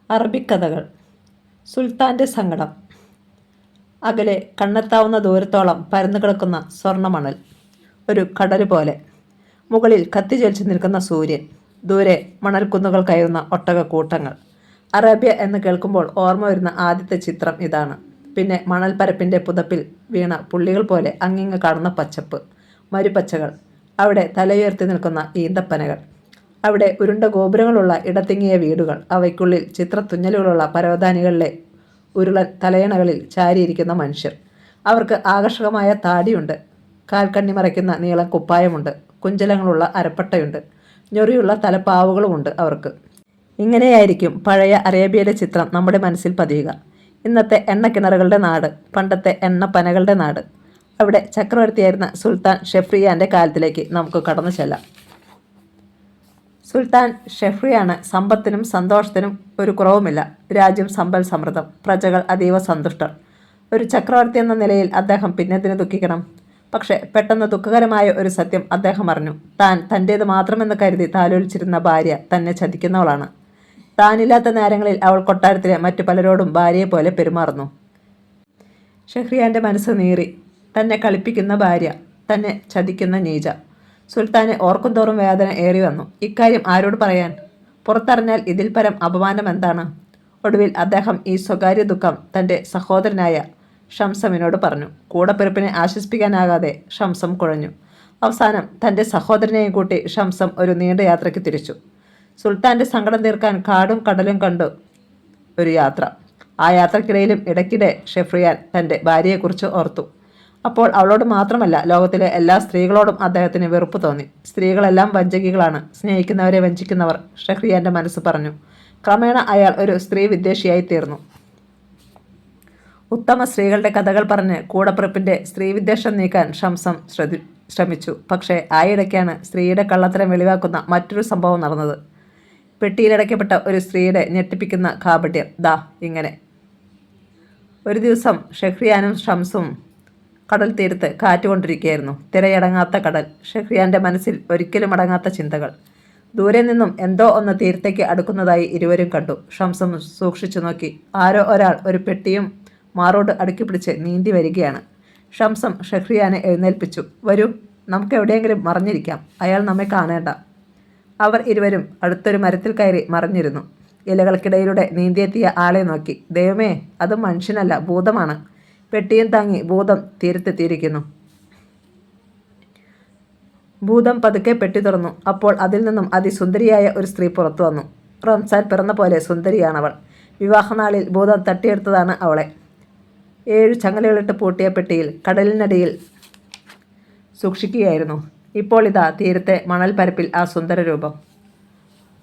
അറബിക്കഥകൾ. സുൽത്താൻ്റെ സങ്കടം. അകലെ കണ്ണെത്താവുന്ന ദൂരത്തോളം പരന്നു കിടക്കുന്ന സ്വർണ്ണമണൽ, ഒരു കടൽ പോലെ. മുകളിൽ കത്തിജ്വലിച്ചു നിൽക്കുന്ന സൂര്യൻ, ദൂരെ മണൽക്കുന്നുകൾ കയറുന്ന ഒട്ടകക്കൂട്ടങ്ങൾ. അറേബ്യ എന്ന് കേൾക്കുമ്പോൾ ഓർമ്മ വരുന്ന ആദ്യത്തെ ചിത്രം ഇതാണ്. പിന്നെ മണൽപ്പരപ്പിൻ്റെ പുതപ്പിൽ വീണ പുള്ളികൾ പോലെ അങ്ങിങ്ങ് കാണുന്ന പച്ചപ്പ്, മരുപ്പച്ചകൾ. അവിടെ തലയുയർത്തി നിൽക്കുന്ന ഈന്തപ്പനകൾ. അവിടെ ഉരുണ്ട ഗോപുരങ്ങളുള്ള ഇടത്തിങ്ങിയ വീടുകൾ. അവയ്ക്കുള്ളിൽ ചിത്രത്തുന്നലുകളുള്ള പരവതാനികളിലെ ഉരുളൻ തലയണകളിൽ ചാരിയിരിക്കുന്ന മനുഷ്യർ. അവർക്ക് ആകർഷകമായ താടിയുണ്ട്, കാൽക്കണ്ണി മറയ്ക്കുന്ന നീളം കുപ്പായമുണ്ട്, കുഞ്ചലങ്ങളുള്ള അരപ്പട്ടയുണ്ട്, ഞൊറിയുള്ള തലപ്പാവുകളുമുണ്ട് അവർക്ക്. ഇങ്ങനെയായിരിക്കും പഴയ അറേബ്യയുടെ ചിത്രം നമ്മുടെ മനസ്സിൽ പതിയുക. ഇന്നത്തെ എണ്ണക്കിണറുകളുടെ നാട്, പണ്ടത്തെ എണ്ണപ്പനകളുടെ നാട്. അവിടെ ചക്രവർത്തിയായിരുന്ന സുൽത്താൻ ഷെഫ്രിയാൻ്റെ കാലത്തിലേക്ക് നമുക്ക് കടന്നു ചെല്ലാം. സുൽത്താൻ ഷെഫ്രിയാണ്. സമ്പത്തിനും സന്തോഷത്തിനും ഒരു കുറവുമില്ല. രാജ്യം സമ്പൽ സമൃദ്ധം, പ്രജകൾ അതീവ സന്തുഷ്ടർ. ഒരു ചക്രവർത്തി എന്ന നിലയിൽ അദ്ദേഹം പിന്നെന്തിന് ദുഃഖിക്കണം? പക്ഷേ പെട്ടെന്ന് ദുഃഖകരമായ ഒരു സത്യം അദ്ദേഹം അറിഞ്ഞു. തൻ്റേത് മാത്രമെന്ന് കരുതി താലോലിച്ചിരുന്ന ഭാര്യ തന്നെ ചതിക്കുന്നവളാണ്. താനില്ലാത്ത നേരങ്ങളിൽ അവൾ കൊട്ടാരത്തിലെ മറ്റു പലരോടും ഭാര്യയെപ്പോലെ പെരുമാറുന്നു. ഷെഹ്രിയാൻ്റെ മനസ്സ് നീറി. തന്നെ കളിപ്പിക്കുന്ന ഭാര്യ, തന്നെ ചതിക്കുന്ന നീജ. സുൽത്താനെ ഓർക്കുന്തോറും വേദന ഏറി വന്നു. ഇക്കാര്യം ആരോട് പറയാൻ? പുറത്തറിഞ്ഞാൽ ഇതിൽ പരം അപമാനം എന്താണ്? ഒടുവിൽ അദ്ദേഹം ഈ സ്വകാര്യ ദുഃഖം തൻ്റെ സഹോദരനായ ഷംസമിനോട് പറഞ്ഞു. കൂടപ്പിറപ്പിനെ ആശ്വസിപ്പിക്കാനാകാതെ ഷംസം കുഴഞ്ഞു. അവസാനം തൻ്റെ സഹോദരനെയും കൂട്ടി ഷംസം ഒരു നീണ്ട യാത്രയ്ക്ക് തിരിച്ചു. സുൽത്താൻ്റെ സങ്കടം തീർക്കാൻ കാടും കടലും കണ്ടു ഒരു യാത്ര. ആ യാത്രക്കിടയിലും ഇടയ്ക്കിടെ ഷെഫ്രിയാൻ തൻ്റെ ഭാര്യയെക്കുറിച്ച് ഓർത്തു. അപ്പോൾ അവളോട് മാത്രമല്ല, ലോകത്തിലെ എല്ലാ സ്ത്രീകളോടും അദ്ദേഹത്തിന് വെറുപ്പ് തോന്നി. സ്ത്രീകളെല്ലാം വഞ്ചകികളാണ്, സ്നേഹിക്കുന്നവരെ വഞ്ചിക്കുന്നവർ, ഷെഹ്രിയാൻ്റെ മനസ്സ് പറഞ്ഞു. ക്രമേണ അയാൾ ഒരു സ്ത്രീ വിദ്വേഷിയായി തീർന്നു. ഉത്തമ സ്ത്രീകളുടെ കഥകൾ പറഞ്ഞ് കൂടപ്പിറപ്പിൻ്റെ സ്ത്രീവിദ്വേഷം നീക്കാൻ ഷംസം ശ്രമിച്ചു. പക്ഷേ ആയിടയ്ക്കാണ് സ്ത്രീയുടെ കള്ളത്തരം വെളിവാക്കുന്ന മറ്റൊരു സംഭവം നടന്നത്. പെട്ടിയിലടയ്ക്കപ്പെട്ട ഒരു സ്ത്രീയുടെ ഞെട്ടിപ്പിക്കുന്ന കാപട്യം ദാ ഇങ്ങനെ. ഒരു ദിവസം ഷെഹ്രിയാനും ഷംസും കടൽ തീരത്ത് കാറ്റുകൊണ്ടിരിക്കുകയായിരുന്നു. തിരയടങ്ങാത്ത കടൽ. ഷെഹ്രിയാൻ്റെ മനസ്സിൽ ഒരിക്കലും അടങ്ങാത്ത ചിന്തകൾ. ദൂരെ നിന്നും എന്തോ ഒന്ന് തീരത്തേക്ക് അടുക്കുന്നതായി ഇരുവരും കണ്ടു. ഷംസം സൂക്ഷിച്ചു നോക്കി. ആരോ ഒരാൾ ഒരു പെട്ടിയും മാറോട് അടുക്കി പിടിച്ച് നീന്തി വരികയാണ്. ഷംസം ഷെഹ്രിയാനെ എഴുന്നേൽപ്പിച്ചു. വരൂ, നമുക്ക് എവിടെയെങ്കിലും മറഞ്ഞിരിക്കാം, അയാൾ നമ്മെ കാണേണ്ട. അവർ ഇരുവരും അടുത്തൊരു മരത്തിൽ കയറി മറഞ്ഞിരുന്നു. ഇലകൾക്കിടയിലൂടെ നീന്തിയെത്തിയ ആളെ നോക്കി. ദൈവമേ, അത് മനുഷ്യനല്ല, ഭൂതമാണ്. പെട്ടിയും താങ്ങി ഭൂതം തീരത്തെത്തിയിരിക്കുന്നു. ഭൂതം പതുക്കെ പെട്ടി തുറന്നു. അപ്പോൾ അതിൽ നിന്നും അതിസുന്ദരിയായ ഒരു സ്ത്രീ പുറത്തു വന്നു. റംസാൻ പിറന്ന പോലെ സുന്ദരിയാണവൾ. വിവാഹനാളിൽ ഭൂതം തട്ടിയെടുത്തതാണ് അവളെ. 7 ചങ്ങലകളിട്ട് പൂട്ടിയ പെട്ടിയിൽ കടലിനടിയിൽ സൂക്ഷിക്കുകയായിരുന്നു. ഇപ്പോൾ ഇതാ തീരത്തെ മണൽ പരപ്പിൽ ആ സുന്ദര രൂപം.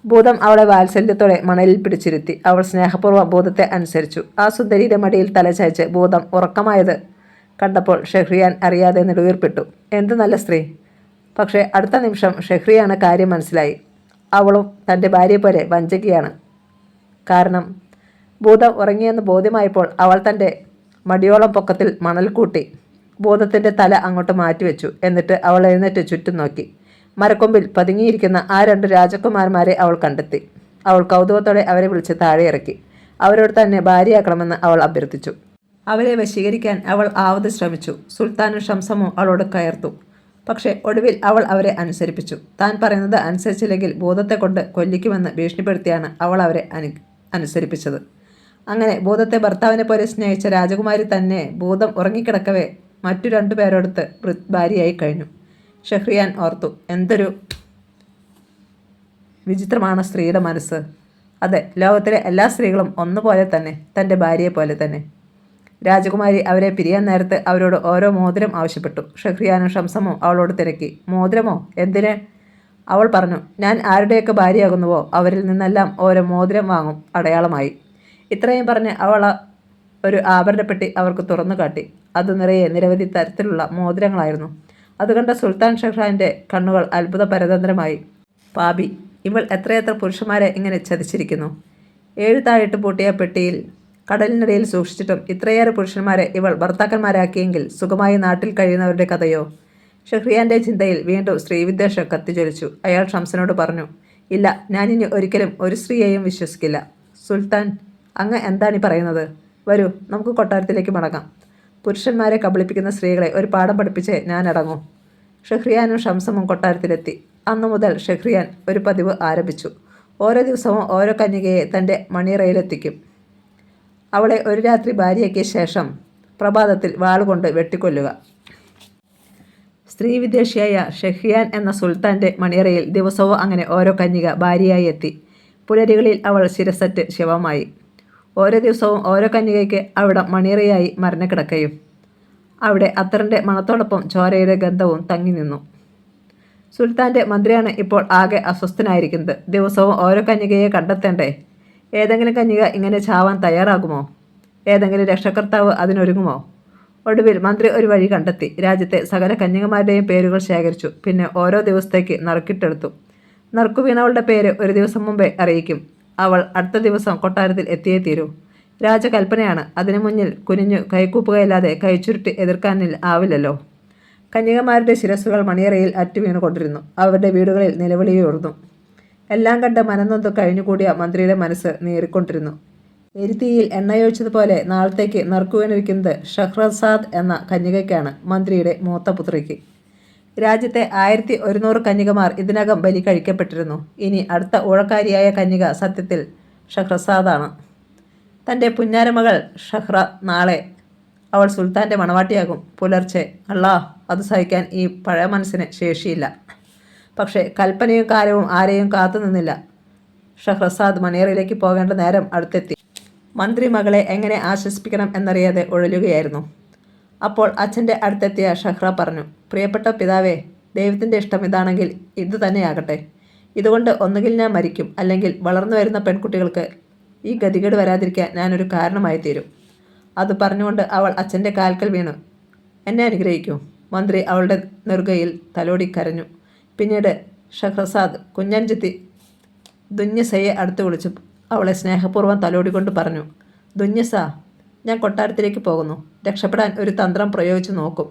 ഭൂതം അവളെ വാത്സല്യത്തോടെ മണലിൽ പിടിച്ചിരുത്തി. അവൾ സ്നേഹപൂർവ്വം ഭൂതത്തെ അനുസരിച്ചു. ആ സുന്ദരിയുടെ മടിയിൽ തലചായ്ച്ച് ഭൂതം ഉറക്കമായത് കണ്ടപ്പോൾ ഷെഹ്രിയാൻ അറിയാതെ നെടുവീർപ്പിട്ടു. എന്ത് നല്ല സ്ത്രീ! പക്ഷേ അടുത്ത നിമിഷം ഷെഹ്രിയാണ് കാര്യം മനസ്സിലായി. അവളും തൻ്റെ ഭാര്യയെ പോലെ വഞ്ചകിയാണ്. കാരണം ഭൂതം ഉറങ്ങിയെന്ന് ബോധ്യമായപ്പോൾ അവൾ തൻ്റെ മടിയോളം പൊക്കത്തിൽ മണൽ കൂട്ടി. ഭൂതത്തിൻ്റെ തല അങ്ങോട്ട് മാറ്റിവെച്ചു. എന്നിട്ട് അവൾ എഴുന്നേറ്റ് ചുറ്റും നോക്കി. മരക്കൊമ്പിൽ പതുങ്ങിയിരിക്കുന്ന ആ 2 രാജകുമാരന്മാരെ അവൾ കണ്ടെത്തി. അവൾ കൗതുകത്തോടെ അവരെ വിളിച്ച് താഴെ ഇറക്കി. അവരോട് തന്നെ ഭാര്യയാക്കണമെന്ന് അവൾ അഭ്യർത്ഥിച്ചു. അവരെ വശീകരിക്കാൻ അവൾ ആവത് ശ്രമിച്ചു. സുൽത്താനും ഷംസമും അവളോട് കയർത്തു. പക്ഷേ ഒടുവിൽ അവൾ അവരെ അനുസരിപ്പിച്ചു. താൻ പറയുന്നത് അനുസരിച്ചില്ലെങ്കിൽ ഭൂതത്തെ കൊണ്ട് കൊല്ലിക്കുമെന്ന് ഭീഷണിപ്പെടുത്തിയാണ് അവൾ അവരെ അനുസരിപ്പിച്ചത്. അങ്ങനെ ഭൂതത്തെ ഭർത്താവിനെ പോലെ സ്നേഹിച്ച രാജകുമാരി തന്നെ ഭൂതം ഉറങ്ങിക്കിടക്കവേ മറ്റു 2 പേരോടത്ത് ഭാര്യയായി കഴിഞ്ഞു. ഷെഹ്രിയാൻ ഓർത്തു, എന്തൊരു വിചിത്രമാണ് സ്ത്രീയുടെ മനസ്സ്. അതെ, ലോകത്തിലെ എല്ലാ സ്ത്രീകളും ഒന്നുപോലെ തന്നെ, തൻ്റെ ഭാര്യയെ പോലെ തന്നെ. രാജകുമാരി അവരെ പിരിയാൻ നേരത്ത് അവരോട് ഓരോ മോതിരം ആവശ്യപ്പെട്ടു. ഷെഹ്രിയാനും ഷംസമും അവളോട് തിരക്കി. മോതിരമോ? എന്തിന്? അവൾ പറഞ്ഞു, ഞാൻ ആരുടെയൊക്കെ ഭാര്യയാകുന്നുവോ അവരിൽ നിന്നെല്ലാം ഓരോ മോതിരം വാങ്ങും, അടയാളമായി. ഇത്രയും പറഞ്ഞ് അവൾ ഒരു ആഭരണപ്പെട്ടി അവർക്ക് തുറന്നു കാട്ടി. അത് നിറയെ നിരവധി തരത്തിലുള്ള മോതിരങ്ങളായിരുന്നു. അത് കണ്ട സുൽത്താൻ ഷെഹ്രിയാൻ്റെ കണ്ണുകൾ അത്ഭുത പരതന്ത്രമായി. പാപി, ഇവൾ എത്രയെത്ര പുരുഷന്മാരെ ഇങ്ങനെ ചതിച്ചിരിക്കുന്നു. 7 താഴിട്ട് പൂട്ടിയ പെട്ടിയിൽ കടലിനിടയിൽ സൂക്ഷിച്ചിട്ടും ഇത്രയേറെ പുരുഷന്മാരെ ഇവൾ ഭർത്താക്കന്മാരാക്കിയെങ്കിൽ സുഖമായി നാട്ടിൽ കഴിയുന്നവരുടെ കഥയോ? ഷെഹ്രിയാൻ്റെ ചിന്തയിൽ വീണ്ടും സ്ത്രീവിദ്വേഷം കത്തിജ്വലിച്ചു. അയാൾ ഷംസനോട് പറഞ്ഞു, ഇല്ല, ഞാനിനി ഒരിക്കലും ഒരു സ്ത്രീയെയും വിശ്വസിക്കില്ല. സുൽത്താൻ, അങ്ങ് എന്താണ് ഈ പറയുന്നത്? വരൂ, നമുക്ക് കൊട്ടാരത്തിലേക്ക് മടങ്ങാം. പുരുഷന്മാരെ കബളിപ്പിക്കുന്ന സ്ത്രീകളെ ഒരു പാഠം പഠിപ്പിച്ച് ഞാൻ അടങ്ങൂ. ഷെഹ്രിയാനും ഷംസമും കൊട്ടാരത്തിലെത്തി. അന്നു മുതൽ ഷെഹ്രിയാൻ ഒരു പതിവ് ആരംഭിച്ചു. ഓരോ ദിവസവും ഓരോ കന്യകയെ തൻ്റെ മണിയറയിലെത്തിക്കും. അവളെ ഒരു രാത്രി ഭാര്യയാക്കിയ ശേഷം പ്രഭാതത്തിൽ വാളുകൊണ്ട് വെട്ടിക്കൊല്ലുക. സ്ത്രീ വിദേശിയായ ഷെഹ്രിയാൻ എന്ന സുൽത്താൻ്റെ മണിയറയിൽ ദിവസവും അങ്ങനെ ഓരോ കന്യക ഭാര്യയായി എത്തി. പുലരികളിൽ അവൾ ശിരസറ്റ് ശവമായി. ഓരോ ദിവസവും ഓരോ കന്യകയ്ക്ക് അവിടെ മണിയറയായി മരണക്കിടക്കയും. അവിടെ അത്തറിൻ്റെ മണത്തോടൊപ്പം ചോരയുടെ ഗന്ധവും തങ്ങി നിന്നു. സുൽത്താൻ്റെ മന്ത്രിയാണ് ഇപ്പോൾ ആകെ അസ്വസ്ഥനായിരിക്കുന്നത്. ദിവസവും ഓരോ കന്യകയെ കണ്ടെത്തേണ്ടേ? ഏതെങ്കിലും കന്യക ഇങ്ങനെ ചാവാൻ തയ്യാറാകുമോ? ഏതെങ്കിലും രക്ഷകർത്താവ് അതിനൊരുങ്ങുമോ? ഒടുവിൽ മന്ത്രി ഒരു വഴി കണ്ടെത്തി. രാജ്യത്തെ സകല കന്യകമാരുടെയും പേരുകൾ ശേഖരിച്ചു. പിന്നെ ഓരോ ദിവസത്തേക്ക് നറുക്കിട്ടെടുത്തു. നറുക്കു വീണവളുടെ പേര് ഒരു ദിവസം മുമ്പേ അറിയിക്കും. അവൾ അടുത്ത ദിവസം കൊട്ടാരത്തിൽ എത്തിയേ തീരൂ. രാജകൽപ്പനയാണ്. അതിനു മുന്നിൽ കുനിഞ്ഞു കൈകൂപ്പുകയല്ലാതെ കൈച്ചുരുട്ടി എതിർക്കാനിൽ ആവില്ലല്ലോ. കന്യകമാരുടെ ശിരസ്സുകൾ മണിയറയിൽ അറ്റുവീണുകൊണ്ടിരുന്നു. അവരുടെ വീടുകളിൽ നിലവിളിയുയർന്നു. എല്ലാം കണ്ട് മനംനൊന്ത് കഴിഞ്ഞുകൂടിയ മന്ത്രിയുടെ മനസ്സ് നീറിക്കൊണ്ടിരുന്നു. എരിതീയിൽ എണ്ണയൊഴിച്ചതുപോലെ നാളത്തേക്ക് നറുക്കുവീണിരിക്കുന്നത് ഷഹ്റസാദ് എന്ന കന്യകയ്ക്കാണ്, മന്ത്രിയുടെ മൂത്ത പുത്രിക്ക്. രാജ്യത്തെ 1100 കന്യകമാർ ഇതിനകം ബലി കഴിക്കപ്പെട്ടിരുന്നു. ഇനി അടുത്ത ഊഴക്കാരിയായ കന്യക സത്യത്തിൽ ഷഹ്റസാദാണ്. തൻ്റെ പുന്നാരമകൾ ഷഹ്റ നാളെ അവൾ സുൽത്താൻ്റെ മണവാട്ടിയാകും. പുലർച്ചെ. അള്ളാ, അത് സഹിക്കാൻ ഈ പഴയ മനസ്സിന് ശേഷിയില്ല. പക്ഷേ കൽപ്പനയും കാലവും ആരെയും കാത്തു നിന്നില്ല. ഷഹ്റസാദ് മണിയറയിലേക്ക് പോകേണ്ട നേരം അടുത്തെത്തി. മന്ത്രി മകളെ എങ്ങനെ ആശ്വസിപ്പിക്കണം എന്നറിയാതെ ഉഴലുകയായിരുന്നു. അപ്പോൾ അച്ഛൻ്റെ അടുത്തെത്തിയ ഷഹ്റ പറഞ്ഞു, പ്രിയപ്പെട്ട പിതാവേ, ദൈവത്തിൻ്റെ ഇഷ്ടം ഇതാണെങ്കിൽ ഇത് തന്നെയാകട്ടെ. ഇതുകൊണ്ട് ഒന്നുകിൽ ഞാൻ മരിക്കും, അല്ലെങ്കിൽ വളർന്നു വരുന്ന പെൺകുട്ടികൾക്ക് ഈ ഗതികേട് വരാതിരിക്കാൻ ഞാനൊരു കാരണമായി തീരും. അത് പറഞ്ഞുകൊണ്ട് അവൾ അച്ഛൻ്റെ കാൽക്കൽ വീണു. എന്നെ അനുഗ്രഹിക്കൂ. മന്ത്രി അവളുടെ നെറുകയിൽ തലോടി കരഞ്ഞു. പിന്നീട് ഷഹ്റസാദ് കുഞ്ഞൻചെത്തി ദുന്യസയെ അടുത്ത് വിളിച്ചു അവളെ സ്നേഹപൂർവ്വം തലോടിക്കൊണ്ട് പറഞ്ഞു, ദുന്യസ, ഞാൻ കൊട്ടാരത്തിലേക്ക് പോകുന്നു. രക്ഷപ്പെടാൻ ഒരു തന്ത്രം പ്രയോഗിച്ചു നോക്കും.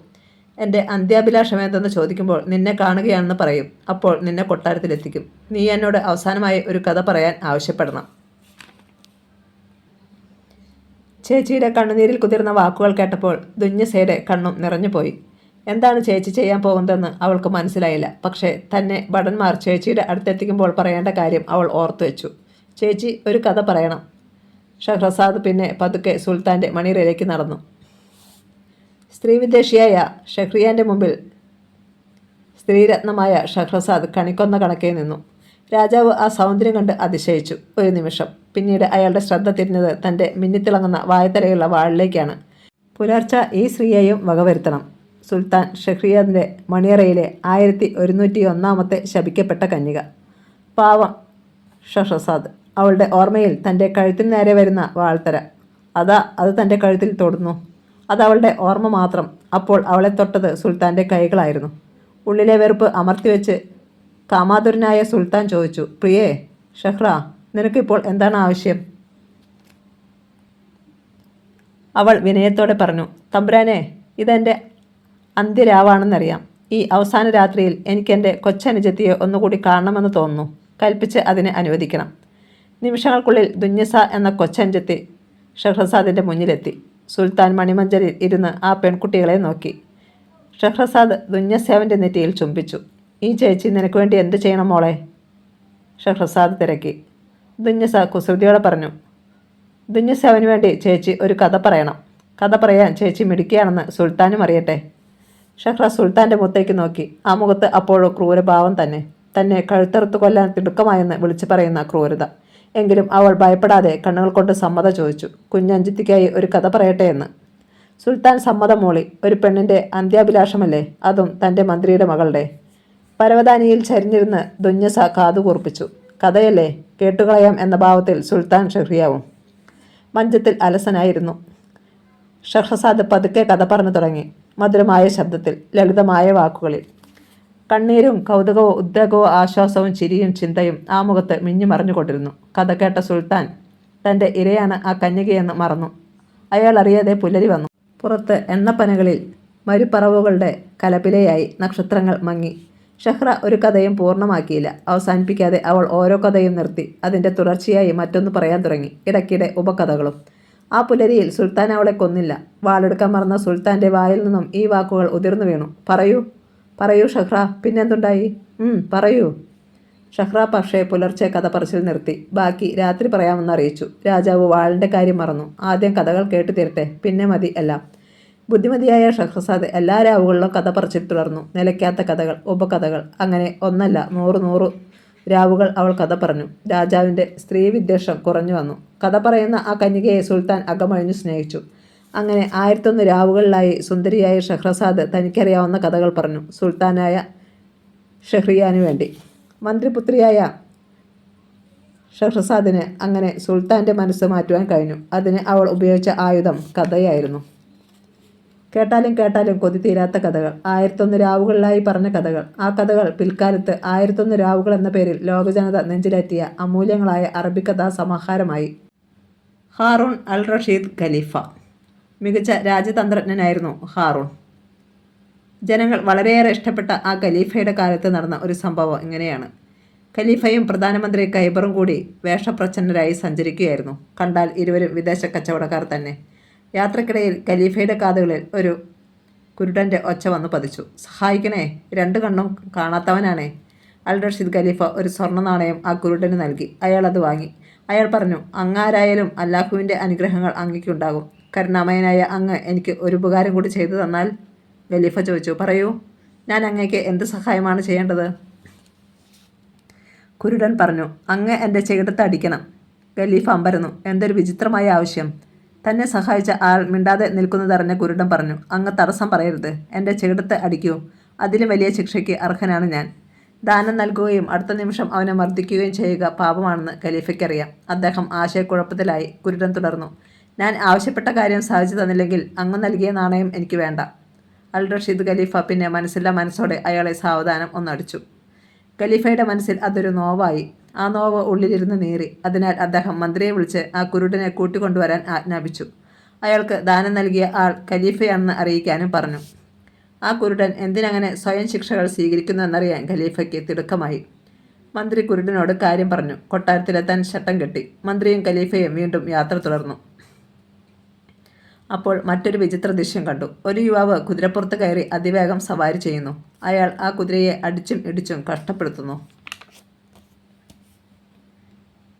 എൻ്റെ അന്ത്യാഭിലാഷമേന്തെന്ന് ചോദിക്കുമ്പോൾ നിന്നെ കാണുകയാണെന്ന് പറയും. അപ്പോൾ നിന്നെ കൊട്ടാരത്തിലെത്തിക്കും. നീ എന്നോട് അവസാനമായി ഒരു കഥ പറയാൻ ആവശ്യപ്പെടണം. ചേച്ചിയുടെ കണ്ണുനീരിൽ കുതിർന്ന വാക്കുകൾ കേട്ടപ്പോൾ ദുന്യസയുടെ കണ്ണും നിറഞ്ഞുപോയി. എന്താണ് ചേച്ചി ചെയ്യാൻ പോകുന്നതെന്ന് അവൾക്ക് മനസ്സിലായില്ല. പക്ഷേ തന്നെ ഭടന്മാർ ചേച്ചിയുടെ അടുത്തെത്തിക്കുമ്പോൾ പറയേണ്ട കാര്യം അവൾ ഓർത്തു വെച്ചു. ചേച്ചി, ഒരു കഥ പറയണം. ഷഹ്റസാദ് പിന്നെ പതുക്കെ സുൽത്താൻ്റെ മണിയറയിലേക്ക് നടന്നു. സ്ത്രീവിദേശിയായ ഷെഹ്രിയാൻ്റെ മുമ്പിൽ സ്ത്രീരത്നമായ ഷഹ്റസാദ് കണിക്കൊന്ന കണക്കെ നിന്നു. രാജാവ് ആ സൗന്ദര്യം കണ്ട് അതിശയിച്ചു ഒരു നിമിഷം. പിന്നീട് അയാളുടെ ശ്രദ്ധ തിരിഞ്ഞത് തൻ്റെ മിന്നിത്തിളങ്ങുന്ന വായത്തലയുള്ള വാളിലേക്കാണ്. പുലർച്ച ഈ സ്ത്രീയെയും വകവരുത്തണം. സുൽത്താൻ ഷെഹ്രിയാദിൻ്റെ മണിയറയിലെ 1101 ശപിക്കപ്പെട്ട കന്യക. പാവം ഷഹ്റസാദ്. അവളുടെ ഓർമ്മയിൽ തൻ്റെ കഴുത്തിന് നേരെ വരുന്ന വാൾത്തര. അത് തൻ്റെ കഴുത്തിൽ തൊടുന്നു. അതവളുടെ ഓർമ്മ മാത്രം. അപ്പോൾ അവളെ തൊട്ടത് സുൽത്താൻ്റെ കൈകളായിരുന്നു. ഉള്ളിലെ വെറുപ്പ് അമർത്തിവെച്ച് കാമാതുരനായ സുൽത്താൻ ചോദിച്ചു, പ്രിയേ ഷഹ്റ, നിനക്കിപ്പോൾ എന്താണ് ആവശ്യം? അവൾ വിനയത്തോടെ പറഞ്ഞു, തമ്പുരാനെ, ഇതെൻ്റെ അന്ത്യരാവാണെന്നറിയാം. ഈ അവസാന രാത്രിയിൽ എനിക്കെൻ്റെ കൊച്ചനുജത്തിയെ ഒന്നുകൂടി കാണണമെന്ന് തോന്നുന്നു. കൽപ്പിച്ച് അതിനെ അനുവദിക്കണം. നിമിഷങ്ങൾക്കുള്ളിൽ ദുന്യസ എന്ന കൊച്ചനുജത്തി ഷഹ്റസാദിൻ്റെ മുന്നിലെത്തി. സുൽത്താൻ മണിമഞ്ചലിൽ ഇരുന്ന് ആ പെൺകുട്ടികളെ നോക്കി. ഷഹ്റസാദ് ദുന്യസേവൻ്റെ നെറ്റിയിൽ ചുംബിച്ചു. ഈ ചേച്ചി നിനക്ക് വേണ്ടി എന്ത് ചെയ്യണം മോളെ? ഷഹ്റസാദ് തിരക്കി. ദുന്യസ കുസൃതിയോടെ പറഞ്ഞു, ദുന്യസേവന് വേണ്ടി ചേച്ചി ഒരു കഥ പറയണം. കഥ പറയാൻ ചേച്ചി മിടുക്കിയാണെന്ന് സുൽത്താനും അറിയട്ടെ. ഷഹ്റ സുൽത്താൻ്റെ മുത്തേക്ക് നോക്കി. ആ മുഖത്ത് അപ്പോഴോ ക്രൂരഭാവം തന്നെ. തന്നെ കഴുത്തറുത്ത് കൊല്ലാൻ തിടുക്കമായെന്ന് വിളിച്ചു പറയുന്ന ക്രൂരത. എങ്കിലും അവൾ ഭയപ്പെടാതെ കണ്ണുകൾ കൊണ്ട് സമ്മതം ചോദിച്ചു, കുഞ്ഞഞ്ചിത്തിക്കായി ഒരു കഥ പറയട്ടെ എന്ന്. സുൽത്താൻ സമ്മതം മൂളി. ഒരു പെണ്ണിൻ്റെ അന്ത്യാഭിലാഷമല്ലേ, അതും തൻ്റെ മന്ത്രിയുടെ മകളുടെ. പരവതാനിയിൽ ചരിഞ്ഞിരുന്ന് ദുന്യസ കാതുകൂർപ്പിച്ചു. കഥയല്ലേ, കേട്ടുകളയാം എന്ന ഭാവത്തിൽ സുൽത്താൻ ഷെഹ്രിയാവും മഞ്ചത്തിൽ അലസനായിരുന്നു. ഷഹ്റസാദ് പതുക്കെ കഥ പറഞ്ഞു തുടങ്ങി. മധുരമായ ശബ്ദത്തിൽ, ലളിതമായ വാക്കുകളിൽ. കണ്ണീരും കൗതുകവും ഉദ്വേഗവും ആശ്വാസവും ചിരിയും ചിന്തയും ആ മുഖത്ത് മിന്നിമറിഞ്ഞുകൊണ്ടിരുന്നു. കഥ കേട്ട സുൽത്താൻ തൻ്റെ ഇരയാണ് ആ കന്യകയെന്ന് മറന്നു. അയാൾ അറിയാതെ പുലരി വന്നു. പുറത്ത് എണ്ണപ്പനകളിൽ മരുപ്പറവുകളുടെ കലപിലയായി നക്ഷത്രങ്ങൾ മങ്ങി. ഷഹ്റ ഒരു കഥയും പൂർണ്ണമാക്കിയില്ല. അവസാനിപ്പിക്കാതെ അവൾ ഓരോ കഥയും നിർത്തി അതിൻ്റെ തുടർച്ചയായി മറ്റൊന്ന് പറയാൻ തുടങ്ങി, ഇടയ്ക്കിടെ ഉപകഥകളും. ആ പുലരിയിൽ സുൽത്താൻ അവളെ കൊന്നില്ല. വാളെടുക്കാൻ മറന്ന സുൽത്താൻ്റെ വായിൽ നിന്നും ഈ വാക്കുകൾ ഉതിർന്നു വീണു. പറയൂ പറയൂ ഷഹ്റ, പിന്നെന്തുണ്ടായി? പറയൂ. ഷഹ്റ പക്ഷേ പുലർച്ചെ കഥ പറച്ചിൽ നിർത്തി. ബാക്കി രാത്രി പറയാമെന്ന് അറിയിച്ചു. രാജാവ് വാളിൻ്റെ കാര്യം മറന്നു. ആദ്യം കഥകൾ കേട്ടു തീരട്ടെ, പിന്നെ മതി എല്ലാം. ബുദ്ധിമതിയായ ഷഹ്റസാദ് എല്ലാ രാവുകളിലും കഥ പറച്ചിൽ തുടർന്നു. നിലയ്ക്കാത്ത കഥകൾ, ഉപകഥകൾ, അങ്ങനെ ഒന്നല്ല 100 രാവുകൾ അവൾ കഥ പറഞ്ഞു. രാജാവിൻ്റെ സ്ത്രീവിദ്വേഷം കുറഞ്ഞു വന്നു. കഥ പറയുന്ന ആ കന്യകയെ സുൽത്താൻ അകമഴിഞ്ഞു സ്നേഹിച്ചു. അങ്ങനെ 1001 രാവുകളിലായി സുന്ദരിയായ ഷഹ്റസാദ് തനിക്കറിയാവുന്ന കഥകൾ പറഞ്ഞു, സുൽത്താനായ ഷഹ്രിയാനു വേണ്ടി. മന്ത്രിപുത്രിയായ ഷഹ്റസാദിന് അങ്ങനെ സുൽത്താൻ്റെ മനസ്സ് മാറ്റുവാൻ കഴിഞ്ഞു. അതിന് അവൾ ഉപയോഗിച്ച ആയുധം കഥയായിരുന്നു. കേട്ടാലും കേട്ടാലും കൊതി തീരാത്ത കഥകൾ, 1001 രാവുകളിലായി പറഞ്ഞ കഥകൾ. ആ കഥകൾ പിൽക്കാലത്ത് 1001 രാവുകൾ എന്ന പേരിൽ ലോകജനത നെഞ്ചിലേറ്റിയ അമൂല്യങ്ങളായ അറബിക്കഥാ സമാഹാരമായി. ഹാറൂൺ അൽ റഷീദ് ഖലീഫ. മികച്ച രാജതന്ത്രജ്ഞനായിരുന്നു ഹാറൂൺ. ജനങ്ങൾ വളരെയേറെ ഇഷ്ടപ്പെട്ട ആ ഖലീഫയുടെ കാലത്ത് നടന്ന ഒരു സംഭവം ഇങ്ങനെയാണ്. ഖലീഫയും പ്രധാനമന്ത്രി ഖൈബറും കൂടി വേഷപ്രച്ഛന്നരായി സഞ്ചരിക്കുകയായിരുന്നു. കണ്ടാൽ ഇരുവരും വിദേശ കച്ചവടക്കാർ തന്നെ. യാത്രക്കിടയിൽ ഖലീഫയുടെ കാതുകളിൽ ഒരു കുരുടൻ്റെ ഒച്ച വന്നു പതിച്ചു. സഹായിക്കണേ, 2 കണ്ണും കാണാത്തവനാണേ. അൽ റഷീദ് ഖലീഫ ഒരു സ്വർണ്ണ നാണയം ആ കുരുടന് നൽകി. അയാൾ അത് വാങ്ങി. അയാൾ പറഞ്ഞു, അങ്ങാരായാലും അല്ലാഹുവിൻ്റെ അനുഗ്രഹങ്ങൾ അങ്ങയ്ക്കുണ്ടാകും. കരുണാമയനായ അങ്ങ് എനിക്ക് ഒരു ഉപകാരം കൂടി ചെയ്തു തന്നാൽ? ഖലീഫ ചോദിച്ചു. പറയൂ, ഞാൻ അങ്ങയ്ക്ക് എന്ത് സഹായമാണ് ചെയ്യേണ്ടത്? കുരുടൻ പറഞ്ഞു, അങ്ങ് എൻ്റെ ചെകിടത്ത് അടിക്കണം. ഖലീഫ അമ്പരന്നു. എന്തൊരു വിചിത്രമായ ആവശ്യം! തന്നെ സഹായിച്ച ആൾ മിണ്ടാതെ നിൽക്കുന്നതറിഞ്ഞ കുരുടൻ പറഞ്ഞു, അങ്ങ് തടസ്സം പറയരുത്, എൻ്റെ ചെകിടത്ത് അടിക്കൂ. അതിലും വലിയ ശിക്ഷയ്ക്ക് അർഹനാണ് ഞാൻ. ദാനം നൽകുകയും അടുത്ത നിമിഷം അവനെ മർദ്ദിക്കുകയും ചെയ്യുക പാപമാണെന്ന് ഖലീഫയ്ക്കറിയാം. അദ്ദേഹം ആശയക്കുഴപ്പത്തിലായി. കുരുടൻ തുടർന്നു, ഞാൻ ആവശ്യപ്പെട്ട കാര്യം സാധിച്ചു തന്നില്ലെങ്കിൽ അങ്ങ് നൽകിയ നാണയം എനിക്ക് വേണ്ട. അൽ റഷീദ് ഖലീഫ പിന്നെ മനസ്സില്ലാ മനസ്സോടെ അയാളെ സാവധാനം ഒന്നടിച്ചു. ഖലീഫയുടെ മനസ്സിൽ അതൊരു നോവായി. ആ നോവ് ഉള്ളിലിരുന്ന് നീറി. അതിനാൽ അദ്ദേഹം മന്ത്രിയെ വിളിച്ച് ആ കുരുടനെ കൂട്ടിക്കൊണ്ടുവരാൻ ആജ്ഞാപിച്ചു. അയാൾക്ക് ദാനം നൽകിയ ആൾ ഖലീഫയാണെന്ന് അറിയിക്കാനും പറഞ്ഞു. ആ കുരുടൻ എന്തിനങ്ങനെ സ്വയം ശിക്ഷകൾ സ്വീകരിക്കുന്നു എന്നറിയാൻ ഖലീഫയ്ക്ക് തിടുക്കമായി. മന്ത്രി കുരുടനോട് കാര്യം പറഞ്ഞു. കൊട്ടാരത്തിലെത്താൻ ചട്ടം കെട്ടി. മന്ത്രിയും ഖലീഫയും വീണ്ടും യാത്ര തുടർന്നു. അപ്പോൾ മറ്റൊരു വിചിത്ര ദൃശ്യം കണ്ടു. ഒരു യുവാവ് കുതിരപ്പുറത്ത് കയറി അതിവേഗം സവാരി ചെയ്യുന്നു. അയാൾ ആ കുതിരയെ അടിച്ചും ഇടിച്ചും കഷ്ടപ്പെടുത്തുന്നു.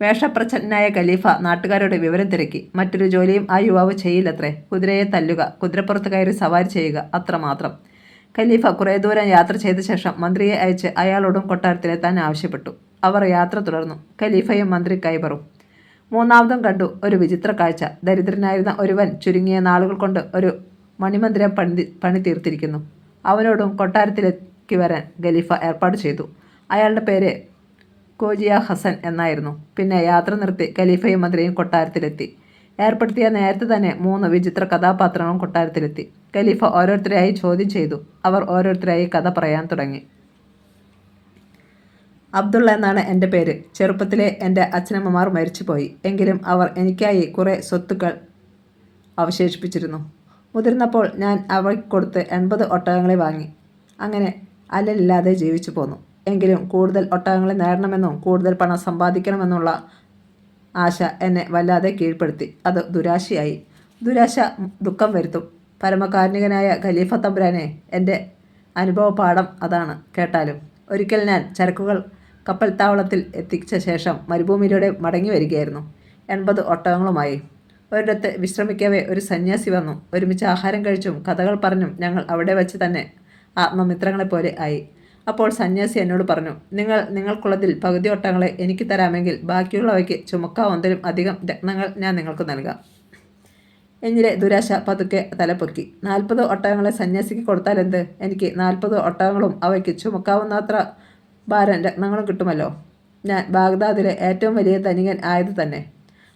വേഷപ്രച്ഛന്നനായ ഖലീഫ നാട്ടുകാരുടെ വിവരം തിരക്കി. മറ്റൊരു ജോലിയും ആ യുവാവ് ചെയ്യില്ലത്രേ. കുതിരയെ തല്ലുക, കുതിരപ്പുറത്ത് കയറി സവാരി ചെയ്യുക, അത്രമാത്രം. ഖലീഫ കുറേ ദൂരം യാത്ര ചെയ്ത ശേഷം മന്ത്രിയെ അയച്ച് അയാളോടും കൊട്ടാരത്തിലെത്താൻ ആവശ്യപ്പെട്ടു. അവർ യാത്ര തുടർന്നു. ഖലീഫയും മന്ത്രി ഖൈബറും. മൂന്നാമതും കണ്ടു ഒരു വിചിത്ര കാഴ്ച. ദരിദ്രനായിരുന്ന ഒരുവൻ ചുരുങ്ങിയ നാളുകൾ കൊണ്ട് ഒരു മണിമന്ദിരം പണി തീർത്തിരിക്കുന്നു. അവനോടും കൊട്ടാരത്തിലേക്ക് വരാൻ ഖലീഫ ഏർപ്പാട് ചെയ്തു. അയാളുടെ പേര് കോജിയ ഹസൻ എന്നായിരുന്നു. പിന്നെ യാത്ര നിർത്തി ഖലീഫയും മന്ത്രിയും കൊട്ടാരത്തിലെത്തി. ഏർപ്പെടുത്തിയ നേരത്തെ തന്നെ 3 വിചിത്ര കഥാപാത്രങ്ങളും കൊട്ടാരത്തിലെത്തി. ഖലീഫ ഓരോരുത്തരെയായി ചോദ്യം ചെയ്തു. അവർ ഓരോരുത്തരായി കഥ പറയാൻ തുടങ്ങി. അബ്ദുള്ള എന്നാണ് എൻ്റെ പേര്. ചെറുപ്പത്തിലെ എൻ്റെ അച്ഛനമ്മമാർ മരിച്ചുപോയി. എങ്കിലും അവർ എനിക്കായി കുറേ സ്വത്തുക്കൾ അവശേഷിപ്പിച്ചിരുന്നു. മുതിർന്നപ്പോൾ ഞാൻ അവയ്ക്ക് കൊടുത്ത് 80 ഒട്ടകങ്ങളെ വാങ്ങി. അങ്ങനെ അല്ലലില്ലാതെ ജീവിച്ചു പോന്നു. എങ്കിലും കൂടുതൽ ഒട്ടകങ്ങളെ നേടണമെന്നും കൂടുതൽ പണം സമ്പാദിക്കണമെന്നുള്ള ആശ എന്നെ വല്ലാതെ കീഴ്പ്പെടുത്തി. അത് ദുരാശയായി. ദുരാശ ദുഃഖം വരുത്തും. പരമകാരുണികനായ ഖലീഫ തമ്പുരാനെ, എൻ്റെ അനുഭവ പാഠം അതാണ്, കേട്ടാലും. ഒരിക്കൽ ഞാൻ ചരക്കുകൾ കപ്പൽത്താവളത്തിൽ എത്തിച്ച ശേഷം മരുഭൂമിയിലൂടെ മടങ്ങി വരികയായിരുന്നു 80 ഒട്ടകങ്ങളുമായി. ഒരിടത്ത് വിശ്രമിക്കവേ ഒരു സന്യാസി വന്നു. ഒരുമിച്ച് ആഹാരം കഴിച്ചും കഥകൾ പറഞ്ഞും ഞങ്ങൾ അവിടെ വച്ച് തന്നെ ആത്മമിത്രങ്ങളെപ്പോലെ ആയി. അപ്പോൾ സന്യാസി എന്നോട് പറഞ്ഞു, നിങ്ങൾക്കുള്ളതിൽ പകുതി ഒട്ടകങ്ങളെ എനിക്ക് തരാമെങ്കിൽ ബാക്കിയുള്ളവയ്ക്ക് ചുമക്കാവുന്നതിലും അധികം രത്നങ്ങൾ ഞാൻ നിങ്ങൾക്ക് നൽകാം. എന്നിലെ ദുരാശ പതുക്കെ തലപ്പൊക്കി. 40 ഒട്ടകങ്ങളെ സന്യാസിക്ക് കൊടുത്താൽ എന്ത്? എനിക്ക് 40 ഒട്ടകങ്ങളും അവയ്ക്ക് ചുമക്കാവുന്നത്ര ഭാരം രത്നങ്ങളും കിട്ടുമല്ലോ. ഞാൻ ബാഗ്ദാദിലെ ഏറ്റവും വലിയ ധനികൻ ആയത് തന്നെ.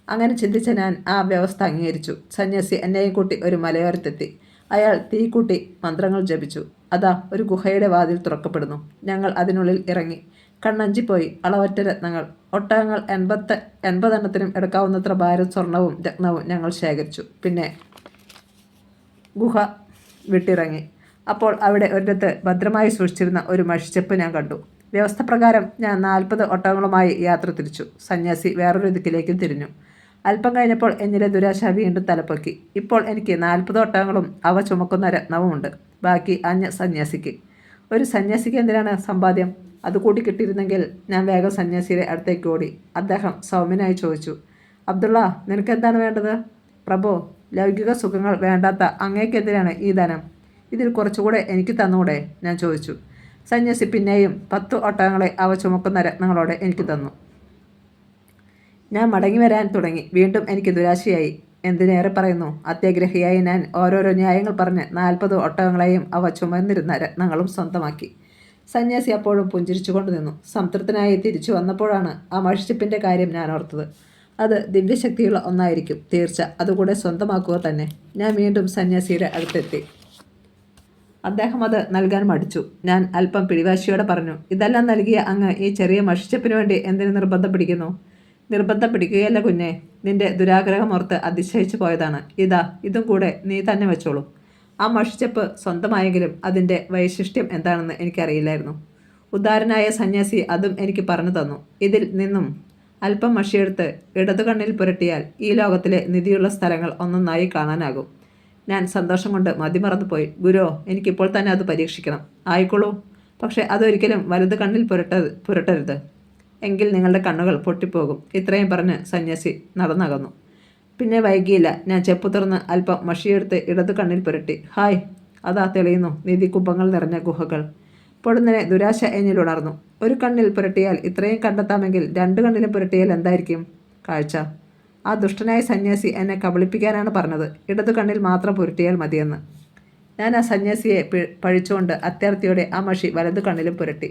അങ്ങനെ ചിന്തിച്ച ഞാൻ ആ വ്യവസ്ഥ അംഗീകരിച്ചു. സന്യാസി എന്നെയും കൂട്ടി ഒരു മലയോരത്തെത്തി. അയാൾ തീ കൂട്ടി മന്ത്രങ്ങൾ ജപിച്ചു. അതാ ഒരു ഗുഹയുടെ വാതിൽ തുറക്കപ്പെടുന്നു. ഞങ്ങൾ അതിനുള്ളിൽ ഇറങ്ങി. കണ്ണഞ്ചിപ്പോയി. അളവറ്റ രത്നങ്ങൾ. ഒട്ടകങ്ങൾ 80 എണ്ണത്തിനും എടുക്കാവുന്നത്ര ഭാരം സ്വർണവും രത്നവും ഞങ്ങൾ ശേഖരിച്ചു. പിന്നെ ഗുഹ വിട്ടിറങ്ങി. അപ്പോൾ അവിടെ ഒരിടത്ത് ഭദ്രമായി സൂക്ഷിച്ചിരുന്ന ഒരു മഷിച്ചെപ്പ് ഞാൻ കണ്ടു. വ്യവസ്ഥ പ്രകാരം ഞാൻ 40 ഒട്ടകങ്ങളുമായി യാത്ര തിരിച്ചു. സന്യാസി വേറൊരു ദിക്കിലേക്കും തിരിഞ്ഞു. അല്പം കഴിഞ്ഞപ്പോൾ എന്നിലെ ദുരാശ വീണ്ടും തലപ്പൊക്കി. ഇപ്പോൾ എനിക്ക് 40 ഒട്ടകങ്ങളും അവ ചുമക്കുന്ന രത്നവുമുണ്ട്. ബാക്കി സന്യാസിക്ക്. ഒരു സന്യാസിക്ക് എന്തിനാണ് സമ്പാദ്യം? അതുകൂടി കിട്ടിയിരുന്നെങ്കിൽ ഞാൻ വേഗം സന്യാസിയുടെ അടുത്തേക്ക് ഓടി. അദ്ദേഹം സൗമ്യനായി ചോദിച്ചു, അബ്ദുള്ള, നിനക്ക് എന്താണ് വേണ്ടത്? പ്രഭോ, ലൗകിക സുഖങ്ങൾ വേണ്ടാത്ത അങ്ങേക്കെന്തിനാണ് ഈ ധനം? ഇതിൽ കുറച്ചുകൂടെ എനിക്ക് തന്നുകൂടെ? ഞാൻ ചോദിച്ചു. സന്യാസി പിന്നെയും 10 ഒട്ടകങ്ങളെ അവ ചുമക്കുന്ന രത്നങ്ങളോടെ എനിക്ക് തന്നു. ഞാൻ മടങ്ങി വരാൻ തുടങ്ങി. വീണ്ടും എനിക്ക് ദുരാശയായി. എന്തിനേറെ പറയുന്നു, അത്യാഗ്രഹിയായി ഞാൻ ഓരോരോ ന്യായങ്ങൾ പറഞ്ഞ് 40 ഒട്ടകങ്ങളെയും അവ ചുമന്നിരുന്ന രത്നങ്ങളും സ്വന്തമാക്കി. സന്യാസി അപ്പോഴും പുഞ്ചിരിച്ചുകൊണ്ട് നിന്നു. സംതൃപ്തനായി തിരിച്ചു വന്നപ്പോഴാണ് ആ മഷിച്ചിപ്പിൻ്റെ കാര്യം ഞാൻ ഓർത്തത്. അത് ദിവ്യശക്തിയുള്ള ഒന്നായിരിക്കും, തീർച്ച. അതുകൂടെ സ്വന്തമാക്കുക തന്നെ. ഞാൻ വീണ്ടും സന്യാസിയുടെ അടുത്തെത്തി. അദ്ദേഹം അത് നൽകാൻ മടിച്ചു. ഞാൻ അല്പം പിടിവാശിയോടെ പറഞ്ഞു, ഇതെല്ലാം നൽകിയ അങ്ങ് ഈ ചെറിയ മഷിച്ചപ്പിന് വേണ്ടി എന്തിനു നിർബന്ധം പിടിക്കുന്നു? നിർബന്ധം പിടിക്കുകയല്ല കുഞ്ഞെ, നിന്റെ ദുരാഗ്രഹമോർത്ത് അതിശയിച്ചു പോയതാണ്. ഇതും കൂടെ നീ തന്നെ വെച്ചോളൂ. ആ മഷിച്ചപ്പ് സ്വന്തമായെങ്കിലും അതിൻ്റെ വൈശിഷ്ട്യം എന്താണെന്ന് എനിക്കറിയില്ലായിരുന്നു. ഉദാരനായ സന്യാസി അതും എനിക്ക് പറഞ്ഞു തന്നു. ഇതിൽ നിന്നും അല്പം മഷിയെടുത്ത് ഇടതു കണ്ണിൽ പുരട്ടിയാൽ ഈ ലോകത്തിലെ നിധിയുള്ള സ്ഥലങ്ങൾ ഒന്നൊന്നായി കാണാനാകും. ഞാൻ സന്തോഷം കൊണ്ട് മതിമറന്നുപോയി. ഗുരു, എനിക്കിപ്പോൾ തന്നെ അത് പരീക്ഷിക്കണം. ആയിക്കോളൂ, പക്ഷേ അതൊരിക്കലും വലത് കണ്ണിൽ പുരട്ടരുത്. എങ്കിൽ നിങ്ങളുടെ കണ്ണുകൾ പൊട്ടിപ്പോകും. ഇത്രയും പറഞ്ഞ് സന്യാസി നടന്നകന്നു. പിന്നെ വൈകിയില്ല. ഞാൻ ചെപ്പ് തുറന്ന് അല്പം മഷിയെടുത്ത് ഇടതു കണ്ണിൽ പുരട്ടി. ഹായ്, അതാ തെളിയുന്നു നിധികുംഭങ്ങൾ നിറഞ്ഞ ഗുഹകൾ. പൊടുന്നനെ ദുരാശ എന്നിലുണർന്നു. ഒരു കണ്ണിൽ പുരട്ടിയാൽ ഇത്രയും കണ്ടെത്താമെങ്കിൽ 2 കണ്ണിലും പുരട്ടിയാൽ എന്തായിരിക്കും കാഴ്ച? ആ ദുഷ്ടനായ സന്യാസി എന്നെ കബളിപ്പിക്കാനാണ് പറഞ്ഞത്. ഇടതു കണ്ണിൽ മാത്രം പുരട്ടിയാൽ മതിയെന്ന്. ഞാൻ ആ സന്യാസിയെ പഴിച്ചുകൊണ്ട് അത്യാർത്തിയോടെ ആ മഷി വലതു കണ്ണിലും പുരട്ടി.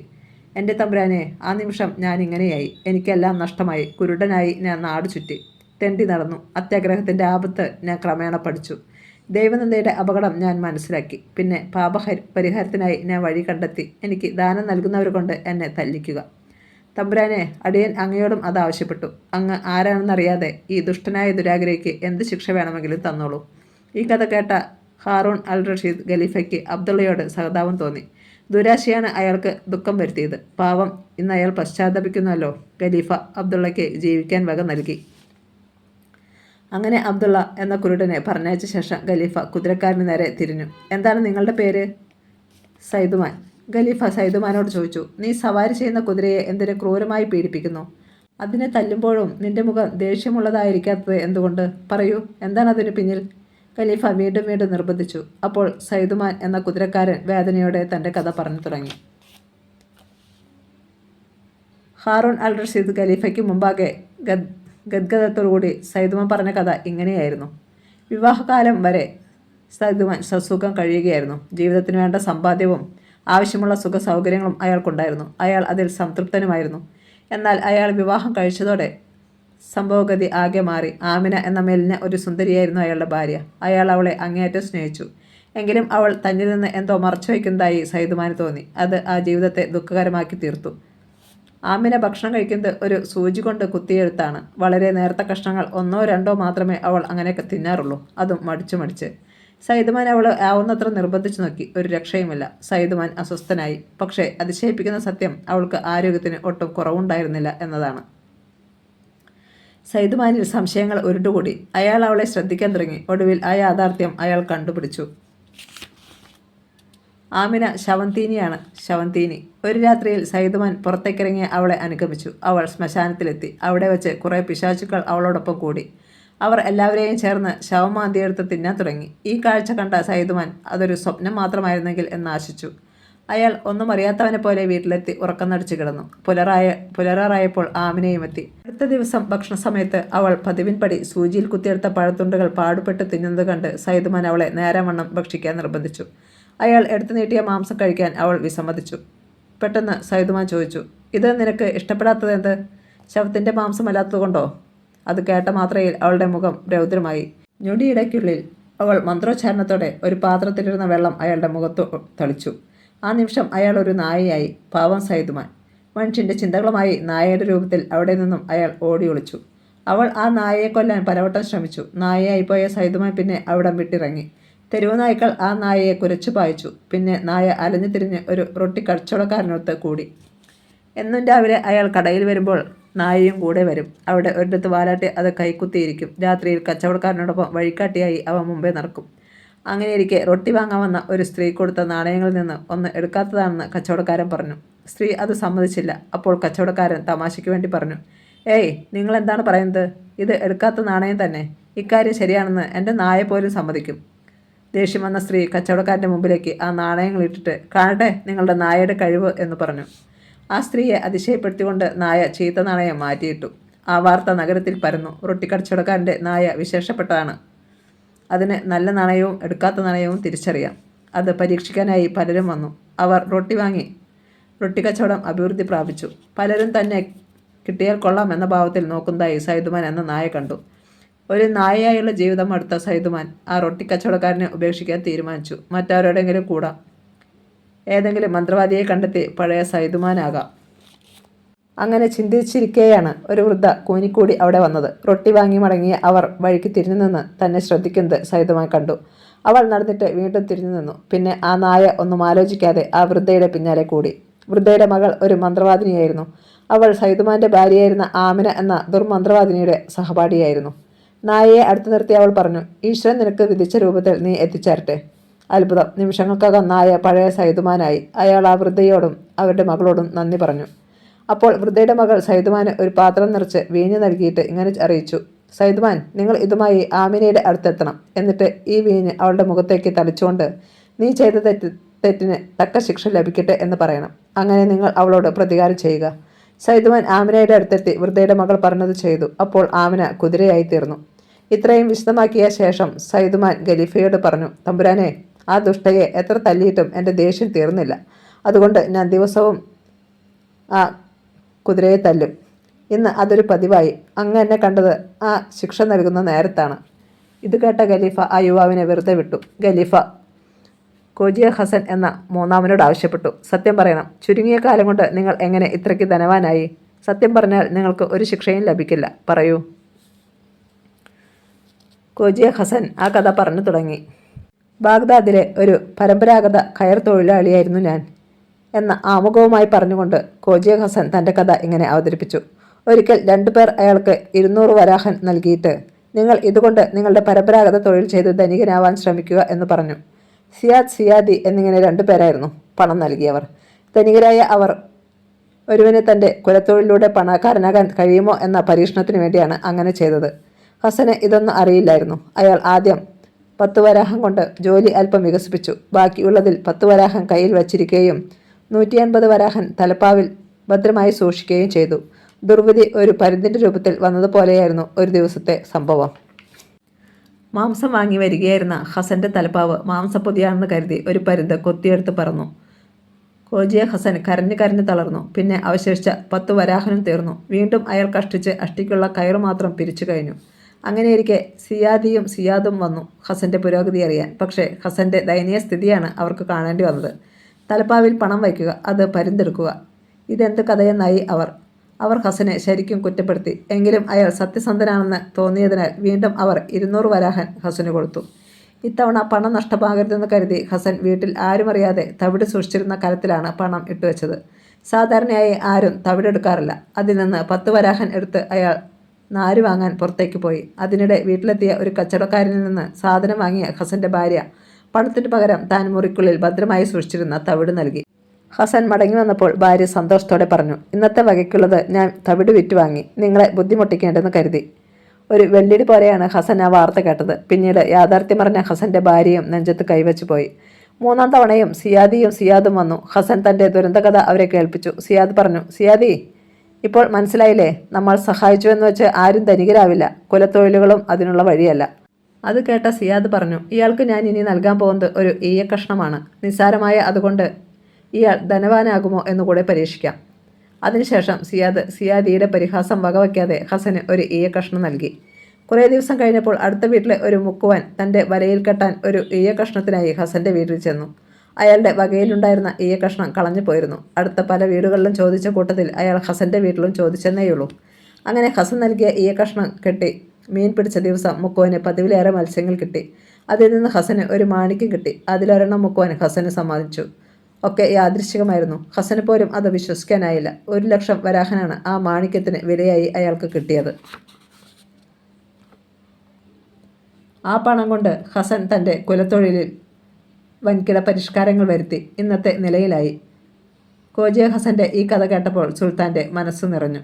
എൻ്റെ തമ്പുരാനെ, ആ നിമിഷം ഞാൻ ഇങ്ങനെയായി. എനിക്കെല്ലാം നഷ്ടമായി. കുരുടനായി ഞാൻ നാട് ചുറ്റി തെണ്ടി നടന്നു. അത്യാഗ്രഹത്തിൻ്റെ ആപത്ത് ഞാൻ ക്രമേണ പഠിച്ചു. ദൈവനിന്ദയുടെ അപകടം ഞാൻ മനസ്സിലാക്കി. പിന്നെ പരിഹാരത്തിനായി ഞാൻ വഴി കണ്ടെത്തി. എനിക്ക് ദാനം നൽകുന്നവർ കൊണ്ട് എന്നെ തല്ലിക്കുക. തമ്പുരാനെ, അടിയൻ അങ്ങയോടും അത് ആവശ്യപ്പെട്ടു. അങ്ങ് ആരാണെന്നറിയാതെ ഈ ദുഷ്ടനായ ദുരാഗ്രഹിക്ക് എന്ത് ശിക്ഷ വേണമെങ്കിലും തന്നോളൂ. ഈ കഥ കേട്ട ഹാറൂൺ അൽ റഷീദ് ഖലീഫയ്ക്ക് അബ്ദുള്ളയോട് സഹതാപം തോന്നി. ദുരാശയാണ് അയാൾക്ക് ദുഃഖം വരുത്തിയത്. പാവം, ഇന്ന് അയാൾ പശ്ചാത്തപിക്കുന്നുവല്ലോ. ഖലീഫ അബ്ദുള്ളയ്ക്ക് ജീവിക്കാൻ വക നൽകി. അങ്ങനെ അബ്ദുള്ള എന്ന കുരുടനെ പറഞ്ഞയച്ച ശേഷം ഖലീഫ കുതിരക്കാരന് നേരെ തിരിഞ്ഞു. എന്താണ് നിങ്ങളുടെ പേര്? സൈദുമാൻ. ഖലീഫ സൈദുമാനോട് ചോദിച്ചു, നീ സവാരി ചെയ്യുന്ന കുതിരയെ എന്തിനു ക്രൂരമായി പീഡിപ്പിക്കുന്നു? അതിനെ തല്ലുമ്പോഴും നിന്റെ മുഖം ദേഷ്യമുള്ളതായിരിക്കാത്തത് എന്തുകൊണ്ട്? പറയൂ, എന്താണ് അതിന് പിന്നിൽ? ഖലീഫ വീണ്ടും വീണ്ടും നിർബന്ധിച്ചു. അപ്പോൾ സൈദുമാൻ എന്ന കുതിരക്കാരൻ വേദനയോടെ തൻ്റെ കഥ പറഞ്ഞു തുടങ്ങി. ഹാറൂൺ അൽ റഷീദ് ഖലീഫയ്ക്ക് മുമ്പാകെ ഗദ്ഗദത്തോടുകൂടി സൈദുമാൻ പറഞ്ഞ കഥ ഇങ്ങനെയായിരുന്നു. വിവാഹകാലം വരെ സൈദുമാൻ സസുഖം കഴിയുകയായിരുന്നു. ജീവിതത്തിന് വേണ്ട സമ്പാദ്യവും ആവശ്യമുള്ള സുഖ സൗകര്യങ്ങളും അയാൾക്കുണ്ടായിരുന്നു. അയാൾ അതിൽ സംതൃപ്തനുമായിരുന്നു. എന്നാൽ അയാൾ വിവാഹം കഴിച്ചതോടെ സംഭവഗതി ആകെ മാറി. ആമിന എന്ന മെലിഞ്ഞ ഒരു സുന്ദരിയായിരുന്നു അയാളുടെ ഭാര്യ. അയാൾ അവളെ അങ്ങേയറ്റം സ്നേഹിച്ചു. എങ്കിലും അവൾ തന്നിൽ നിന്ന് എന്തോ മറച്ചു വയ്ക്കുന്നതായി സൈദുമാന് തോന്നി. അത് ആ ജീവിതത്തെ ദുഃഖകരമാക്കി തീർത്തു. ആമിന ഭക്ഷണം കഴിക്കുന്നത് ഒരു സൂചി കൊണ്ട് കുത്തിയെടുത്താണ്. വളരെ നേർത്ത കഷ്ണങ്ങൾ 1 or 2 മാത്രമേ അവൾ അങ്ങനെ തിന്നാറുള്ളൂ. അതും മടിച്ച്. സൈദുമാൻ അവൾ ആവുന്നത്ര നിർബന്ധിച്ചു നോക്കി. ഒരു രക്ഷയുമില്ല. സൈദുമാൻ അസ്വസ്ഥനായി. പക്ഷേ അതിശയിപ്പിക്കുന്ന സത്യം, അവൾക്ക് ആരോഗ്യത്തിന് ഒട്ടും കുറവുണ്ടായിരുന്നില്ല എന്നതാണ്. സൈദുമാനിൽ സംശയങ്ങൾ ഉരുണ്ടുകൂടി. അയാൾ അവളെ ശ്രദ്ധിക്കാൻ തുടങ്ങി. ഒടുവിൽ ആ യാഥാർത്ഥ്യം അയാൾ കണ്ടുപിടിച്ചു. ആമിന ശവന്തീനി. ഒരു രാത്രിയിൽ സൈദുമാൻ പുറത്തേക്കിറങ്ങി അവളെ അനുഗമിച്ചു. അവൾ ശ്മശാനത്തിലെത്തി. അവിടെ വെച്ച് കുറേ പിശാചുക്കൾ അവളോടൊപ്പം കൂടി. അവർ എല്ലാവരെയും ചേർന്ന് ശവമാന്തിയെടുത്ത് തിന്നാൻ തുടങ്ങി. ഈ കാഴ്ച കണ്ട സൈദുമാൻ അതൊരു സ്വപ്നം മാത്രമായിരുന്നെങ്കിൽ എന്ന് ആശിച്ചു. അയാൾ ഒന്നും അറിയാത്തവനെ പോലെ വീട്ടിലെത്തി ഉറക്കം നടിച്ചു കിടന്നു. പുലരാറായപ്പോൾ ആമിനയും എത്തി. അടുത്ത ദിവസം ഭക്ഷണ സമയത്ത് അവൾ പതിവിൻപടി സൂചിയിൽ കുത്തിയെടുത്ത പഴത്തുണ്ടുകൾ പാടുപെട്ട് തിന്നുന്നത് കണ്ട് സൈദുമാൻ അവളെ നേരാവണ്ണം ഭക്ഷിക്കാൻ നിർബന്ധിച്ചു. അയാൾ എടുത്തു നീട്ടിയ മാംസം കഴിക്കാൻ അവൾ വിസമ്മതിച്ചു. പെട്ടെന്ന് സൈദുമാൻ ചോദിച്ചു, ഇത് നിനക്ക് ഇഷ്ടപ്പെടാത്തതെന്ത്? ശവത്തിൻ്റെ മാംസമല്ലാത്തതുകൊണ്ടോ? അത് കേട്ട മാത്രയിൽ അവളുടെ മുഖം രൗദ്രമായി. ഞൊടിയിടയ്ക്കുള്ളിൽ അവൾ മന്ത്രോച്ചാരണത്തോടെ ഒരു പാത്രത്തിലിരുന്ന വെള്ളം അയാളുടെ മുഖത്ത് തളിച്ചു. ആ നിമിഷം അയാൾ ഒരു നായയായി. പാവം സൈദുമാൻ. മനുഷ്യൻ്റെ ചിന്തകളുമായി നായയുടെ രൂപത്തിൽ അവിടെ നിന്നും അയാൾ ഓടി ഒളിച്ചു. അവൾ ആ നായയെ കൊല്ലാൻ പലവട്ടം ശ്രമിച്ചു. നായയായി പോയ സൈദുമാൻ പിന്നെ അവിടം വിട്ടിറങ്ങി. തെരുവ് നായ്ക്കൾ ആ നായയെ കുരച്ചു പായിച്ചു. പിന്നെ നായ അലഞ്ഞു തിരിഞ്ഞ് ഒരു റൊട്ടി കച്ചവടക്കാരനൊത്ത് കൂടി. എന്നും രാവിലെ അയാൾ കടയിൽ വരുമ്പോൾ നായയും കൂടെ വരും. അവിടെ ഒരിടത്ത് വാലാട്ടി അത് കൈക്കുത്തിയിരിക്കും. രാത്രിയിൽ കച്ചവടക്കാരനോടൊപ്പം വഴികാട്ടിയായി അവ മുമ്പേ നടക്കും. അങ്ങനെയിരിക്കെ റൊട്ടി വാങ്ങാൻ വന്ന ഒരു സ്ത്രീ കൊടുത്ത നാണയങ്ങളിൽ നിന്ന് ഒന്ന് എടുക്കാത്തതാണെന്ന് കച്ചവടക്കാരൻ പറഞ്ഞു. സ്ത്രീ അത് സമ്മതിച്ചില്ല. അപ്പോൾ കച്ചവടക്കാരൻ തമാശയ്ക്ക് വേണ്ടി പറഞ്ഞു, "ഏയ്, നിങ്ങൾ എന്താണ് പറയുന്നത്? ഇത് എടുക്കാത്ത നാണയം തന്നെ. ഇക്കാര്യം ശരിയാണെന്ന് എൻ്റെ നായ പോലും സമ്മതിക്കും." ദേഷ്യം വന്ന സ്ത്രീ കച്ചവടക്കാരൻ്റെ മുമ്പിലേക്ക് ആ നാണയങ്ങൾ ഇട്ടിട്ട്, "കാണട്ടെ നിങ്ങളുടെ നായയുടെ കഴിവ്" എന്ന് പറഞ്ഞു. ആ സ്ത്രീയെ അതിശയപ്പെടുത്തിക്കൊണ്ട് നായ ചീത്ത നാണയം മാറ്റിയിട്ടു. ആ വാർത്ത നഗരത്തിൽ പരന്നു. റൊട്ടിക്കച്ചവടക്കാരൻ്റെ നായ വിശേഷപ്പെട്ടതാണ്. അതിന് നല്ല നാണയവും എടുക്കാത്ത നാണയവും തിരിച്ചറിയാം. അത് പരീക്ഷിക്കാനായി പലരും വന്നു. അവർ റൊട്ടി വാങ്ങി. റൊട്ടിക്കച്ചവടം അഭിവൃദ്ധി പ്രാപിച്ചു. പലരും തന്നെ കിട്ടിയാൽ കൊള്ളാം എന്ന ഭാവത്തിൽ നോക്കുന്നതായി സൈദുമാൻ എന്ന നായ കണ്ടു. ഒരു നായയായുള്ള ജീവിതം അടുത്ത സൈദുമാൻ ആ റൊട്ടിക്കച്ചവടക്കാരനെ ഉപേക്ഷിക്കാൻ തീരുമാനിച്ചു. മറ്റാരോടെങ്കിലും കൂടാം. ഏതെങ്കിലും മന്ത്രവാദിയെ കണ്ടെത്തി പഴയ സൈദുമാനാകാം. അങ്ങനെ ചിന്തിച്ചിരിക്കെയാണ് ഒരു വൃദ്ധ കൂനിക്കൂടി അവിടെ വന്നത്. റൊട്ടി വാങ്ങി മടങ്ങിയ അവർ വഴിക്ക് തിരിഞ്ഞു നിന്ന് തന്നെ ശ്രദ്ധിക്കുന്നത് സൈദുമാൻ കണ്ടു. അവൾ നടന്നിട്ട് വീണ്ടും തിരിഞ്ഞു നിന്നു. പിന്നെ ആ നായ ഒന്നും ആലോചിക്കാതെ ആ വൃദ്ധയുടെ പിന്നാലെ കൂടി. വൃദ്ധയുടെ മകൾ ഒരു മന്ത്രവാദിനിയായിരുന്നു. അവൾ സൈദുമാൻ്റെ ഭാര്യയായിരുന്ന ആമിന എന്ന ദുർമന്ത്രവാദിനിയുടെ സഹപാഠിയായിരുന്നു. നായയെ അടുത്തു നിർത്തി അവൾ പറഞ്ഞു, "ഈശ്വരൻ നിനക്ക് വിധിച്ച രൂപത്തിൽ നീ എത്തിച്ചേരട്ടെ." അത്ഭുതം! നിമിഷങ്ങൾക്കകം നായ പഴയ സൈദുമാനായി. അയാൾ ആ വൃദ്ധയോടും അവരുടെ മകളോടും നന്ദി പറഞ്ഞു. അപ്പോൾ വൃദ്ധയുടെ മകൾ സൈദുമാന് ഒരു പാത്രം നിറച്ച് വീഞ്ഞ് നൽകിയിട്ട് ഇങ്ങനെ അറിയിച്ചു, "സൈദുമാൻ, നിങ്ങൾ ഇതുമായി ആമിനയുടെ അടുത്തെത്തണം. എന്നിട്ട് ഈ വീഞ്ഞ് അവളുടെ മുഖത്തേക്ക് തളിച്ചുകൊണ്ട് നീ ചെയ്ത തെറ്റിന് തക്ക ശിക്ഷ ലഭിക്കട്ടെ എന്ന് പറയണം. അങ്ങനെ നിങ്ങൾ അവളോട് പ്രതികാരം ചെയ്യുക." സൈദുമാൻ ആമിനയുടെ അടുത്തെത്തി വൃദ്ധയുടെ മകൾ പറഞ്ഞത് ചെയ്തു. അപ്പോൾ ആമിന കുതിരയായി തീർന്നു. ഇത്രയും വിശദമാക്കിയ ശേഷം സൈദുമാൻ ഖലീഫയോട് പറഞ്ഞു, "തമ്പുരാനെ, ആ ദുഷ്ടയെ എത്ര തല്ലിയിട്ടും എൻ്റെ ദേഷ്യം തീർന്നില്ല. അതുകൊണ്ട് ഞാൻ ദിവസവും ആ കുതിരയെ തല്ലും. ഇന്ന് അതൊരു പതിവായി. അങ്ങ് എന്നെ കണ്ടത് ആ ശിക്ഷ നൽകുന്ന നേരത്താണ്." ഇത് കേട്ട ഖലീഫ ആ യുവാവിനെ വെറുതെ വിട്ടു. ഖലീഫ കോജിയ ഹസൻ എന്ന മൂന്നാമനോട് ആവശ്യപ്പെട്ടു, "സത്യം പറയണം. ചുരുങ്ങിയ കാലം കൊണ്ട് നിങ്ങൾ എങ്ങനെ ഇത്രയ്ക്ക് ധനവാനായി? സത്യം പറഞ്ഞാൽ നിങ്ങൾക്ക് ഒരു ശിക്ഷയും ലഭിക്കില്ല. പറയൂ." കോജിയ ഹസൻ ആ കഥ പറഞ്ഞു തുടങ്ങി. ബാഗ്ദാദിലെ ഒരു പരമ്പരാഗത കയർ തൊഴിലാളിയായിരുന്നു ഞാൻ എന്ന ആമുഖവുമായി പറഞ്ഞുകൊണ്ട് കോജിയ ഹസൻ തൻ്റെ കഥ ഇങ്ങനെ അവതരിപ്പിച്ചു. ഒരിക്കൽ 2 പേർ അയാൾക്ക് 200 വരാഹൻ നൽകിയിട്ട്, "നിങ്ങൾ ഇതുകൊണ്ട് നിങ്ങളുടെ പരമ്പരാഗത തൊഴിൽ ചെയ്ത് ധനികനാവാൻ ശ്രമിക്കുക" എന്ന് പറഞ്ഞു. സിയാദ്, സിയാദി എന്നിങ്ങനെ 2 പേരായിരുന്നു പണം നൽകിയവർ. ധനികരായ അവർ ഒരുവന് തൻ്റെ കുലത്തൊഴിലിലൂടെ പണക്കാരനാകാൻ കഴിയുമോ എന്ന പരീക്ഷണത്തിന് വേണ്ടിയാണ് അങ്ങനെ ചെയ്തത്. ഹസന് ഇതൊന്നും അറിയില്ലായിരുന്നു. അയാൾ ആദ്യം 10 വരാഹം കൊണ്ട് ജോലി അല്പം വികസിപ്പിച്ചു. ബാക്കിയുള്ളതിൽ 10 വരാഹം കയ്യിൽ വച്ചിരിക്കുകയും 180 വരാഹൻ തലപ്പാവിൽ ഭദ്രമായി സൂക്ഷിക്കുകയും ചെയ്തു. ദുർവിധി ഒരു പരുന്തിൻ്റെ രൂപത്തിൽ വന്നതുപോലെയായിരുന്നു ഒരു ദിവസത്തെ സംഭവം. മാംസം വാങ്ങി വരികയായിരുന്ന ഹസൻ്റെ തലപ്പാവ് മാംസപ്പൊതിയാണെന്ന് കരുതി ഒരു പരുന്ത് കൊത്തിയെടുത്ത് പറന്നു. കോജിയ ഹസൻ കരഞ്ഞു തളർന്നു. പിന്നെ അവശേഷിച്ച 10 വരാഹനും തീർന്നു. വീണ്ടും അയാൾ കഷ്ടിച്ച് അഷ്ടിക്കുള്ള കയറ് മാത്രം പിരിച്ചു കഴിഞ്ഞു. അങ്ങനെയിരിക്കെ സിയാദിയും സിയാദും വന്നു ഹസൻ്റെ പുരോഗതി അറിയാൻ. പക്ഷേ ഹസൻ്റെ ദയനീയ സ്ഥിതിയാണ് അവർക്ക് കാണേണ്ടി വന്നത്. തലപ്പാവിൽ പണം വയ്ക്കുക, അത് പരുന്തെടുക്കുക. ഇതെന്ത് കഥയെന്നായി അവർ ഹസനെ ശരിക്കും കുറ്റപ്പെടുത്തി. എങ്കിലും അയാൾ സത്യസന്ധനാണെന്ന് തോന്നിയതിനാൽ വീണ്ടും അവർ 200 വരാഹൻ ഹസന് കൊടുത്തു. ഇത്തവണ പണം നഷ്ടമാകരുതെന്ന് കരുതി ഹസൻ വീട്ടിൽ ആരും അറിയാതെ തവിട് സൂക്ഷിച്ചിരുന്ന കലത്തിലാണ് പണം ഇട്ടുവെച്ചത്. സാധാരണയായി ആരും തവിടെടുക്കാറില്ല. അതിൽ നിന്ന് 10 വരാഹൻ എടുത്ത് അയാൾ നാര് വാങ്ങാൻ പുറത്തേക്ക് പോയി. അതിനിടെ വീട്ടിലെത്തിയ ഒരു കച്ചവടക്കാരനിൽ നിന്ന് സാധനം വാങ്ങിയ ഹസൻ്റെ ഭാര്യ പണത്തിന് പകരം താൻ മുറിക്കുള്ളിൽ ഭദ്രമായി സൂക്ഷിച്ചിരുന്ന തവിട് നൽകി. ഹസൻ മടങ്ങി വന്നപ്പോൾ ഭാര്യ സന്തോഷത്തോടെ പറഞ്ഞു, "ഇന്നത്തെ വകയ്ക്കുള്ളത് ഞാൻ തവിട് വിറ്റ് വാങ്ങി. നിങ്ങളെ ബുദ്ധിമുട്ടിക്കേണ്ടെന്ന് കരുതി." ഒരു വെള്ളിടി പോലെയാണ് ഹസൻ ആ വാർത്ത കേട്ടത്. പിന്നീട് യാഥാർത്ഥ്യമറിഞ്ഞ ഹസൻ്റെ ഭാര്യയും നെഞ്ചത്ത് കൈവച്ചു പോയി. 3-ാം തവണയും സിയാദിയും സിയാദും വന്നു. ഹസൻ തൻ്റെ ദുരന്തകഥ അവരെ കേൾപ്പിച്ചു. സിയാദ് പറഞ്ഞു, "സിയാദി, ഇപ്പോൾ മനസ്സിലായില്ലേ? നമ്മൾ സഹായിച്ചുവെന്ന് വെച്ച് ആരും ധനികരാവില്ല. കുലത്തൊഴിലുകളും അതിനുള്ള വഴിയല്ല." അത് കേട്ട സിയാദ് പറഞ്ഞു, "ഇയാൾക്ക് ഞാൻ ഇനി നൽകാൻ പോകുന്നത് ഒരു ഈയക്കഷ്ണമാണ്. നിസ്സാരമായ അതുകൊണ്ട് ഇയാൾ ധനവാനാകുമോ എന്നുകൂടെ പരീക്ഷിക്കാം." അതിനുശേഷം സിയാദിയുടെ പരിഹാസം വകവയ്ക്കാതെ ഹസന് ഒരു ഈയക്കഷ്ണം നൽകി. കുറേ ദിവസം കഴിഞ്ഞപ്പോൾ അടുത്ത വീട്ടിലെ ഒരു മുക്കുവൻ തൻ്റെ വലയിൽ കെട്ടാൻ ഒരു ഈയക്കഷ്ണത്തിനായി ഹസൻ്റെ വീട്ടിൽ ചെന്നു. അയാളുടെ വകയിലുണ്ടായിരുന്ന ഈയക്കഷ്ണം കളഞ്ഞു പോയിരുന്നു. അടുത്ത പല വീടുകളിലും ചോദിച്ച കൂട്ടത്തിൽ അയാൾ ഹസൻ്റെ വീട്ടിലും ചോദിച്ചെന്നേയുള്ളൂ. അങ്ങനെ ഹസൻ നൽകിയ ഈയക്കഷ്ണം കെട്ടി മീൻ പിടിച്ച ദിവസം മുക്കുവന് പതിവിലേറെ മത്സ്യങ്ങൾ കിട്ടി. അതിൽ നിന്ന് ഹസന് ഒരു മാണിക്യം കിട്ടി. അതിലൊരെണ്ണം മുക്കുവാൻ ഹസന് സമ്മതിച്ചു. ഒക്കെ യാദൃശ്ചികമായിരുന്നു. ഹസന് പോലും അത് വിശ്വസിക്കാനായില്ല. 1,00,000 വരാഹനാണ് ആ മാണിക്യത്തിന് വിലയായി അയാൾക്ക് കിട്ടിയത്. ആ പണം കൊണ്ട് ഹസൻ തൻ്റെ കുലത്തൊഴിലിൽ വൻകിട പരിഷ്കാരങ്ങൾ വരുത്തി ഇന്നത്തെ നിലയിലായി. കോജിയ ഹസൻ്റെ ഈ കഥ കേട്ടപ്പോൾ സുൽത്താൻ്റെ മനസ്സ് നിറഞ്ഞു.